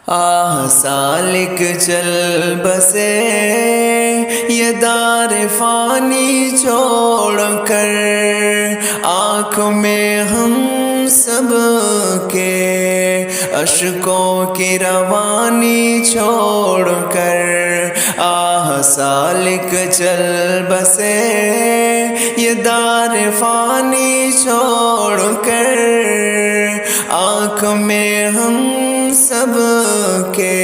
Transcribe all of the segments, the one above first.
آہ سالک چل بسے یہ دار فانی چھوڑ کر، آنکھ میں ہم سب کے اشکوں کی روانی چھوڑ کر۔ آہ سالک چل بسے یہ دار فانی چھوڑ کر، آنکھ میں ہم سب کے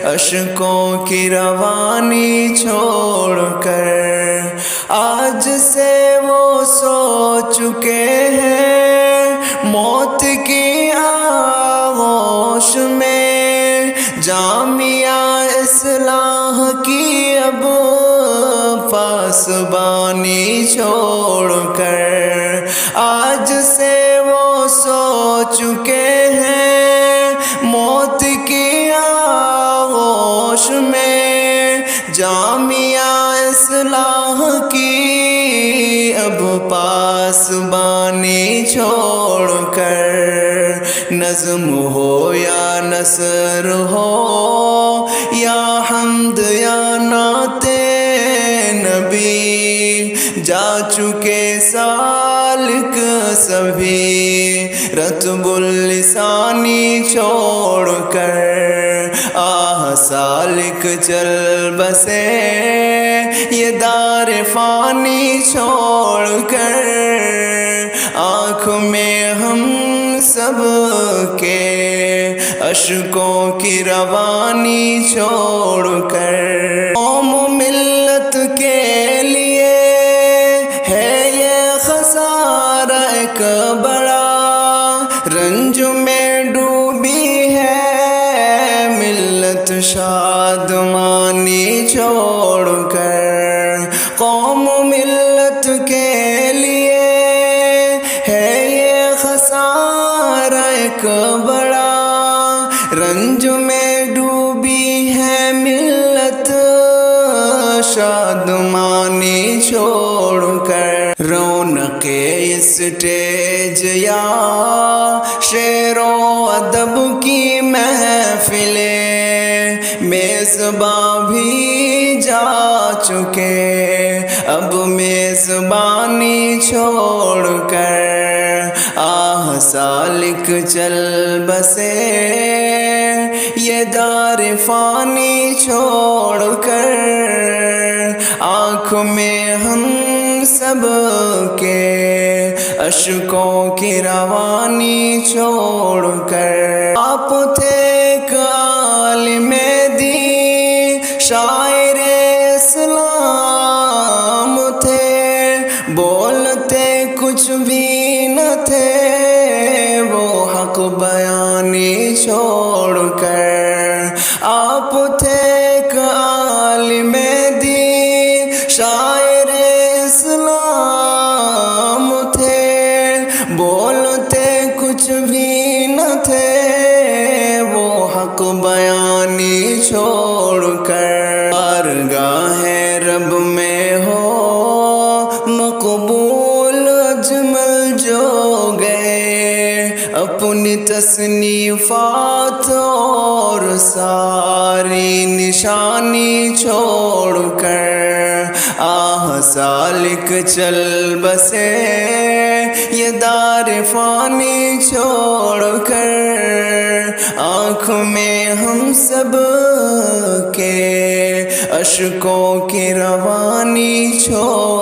اشکوں کی روانی چھوڑ کر۔ آج سے وہ سو چکے ہیں موت کی آغوش میں، جامعہ اصلاح کی اب پاسبانی چھوڑ کر۔ آج سے وہ سو چکے ہیں موت کی آغوش میں، جامعہ اصلاح کی اب پاسبانی چھوڑ کر۔ نظم ہو یا نثر ہو یا حمد یا نعت نبی، جا چکے سالک سبھی رطب اللسانی چھوڑ کر۔ آہ سالک چل بسے یہ دار فانی چھوڑ کر، آنکھ میں ہم سب کے اشکوں کی روانی چھوڑ کر۔ قوم و ملت کے لیے ہے یہ خسارہ ایک بڑا، رنج میں ڈوبی ہے ملت شادمانی چھوڑ کر۔ قوم و ملت کے لیے ہے یہ خسارہ ایک بڑا، رنج میں ڈوبی ہے ملت شادمانی چھوڑ کر۔ رونق اسٹیج یا شعر و ادب کی محفلیں میزباں بھی جا چکے، اب میزبانی چھوڑ کر۔ آہ سالک چل بسے یہ دار فانی چھوڑ کر، آنکھ میں ہم سب کے اشکوں کی روانی چھوڑ کر۔ آپ تھے ایک عالم دین، شاعر اسلام تھے، بولتے کچھ بھی نہ تھے وہ حق بیانی چھوڑ کر۔ آپ تھے ایک عالم دین، شاعر اسلام تھے، بولتے کچھ بھی نہ تھے وہ حق بیانی چھوڑ کر۔ بارگاہ رب میں ہو مقبول اجمل جو گئے، اپنی تصنیفات اور ساری نشانی چھوڑ کر۔ آہ سالک چل بسے یہ دار فانی چھوڑ کر، آنکھ میں ہم سب کے اشکوں کی روانی چھوڑ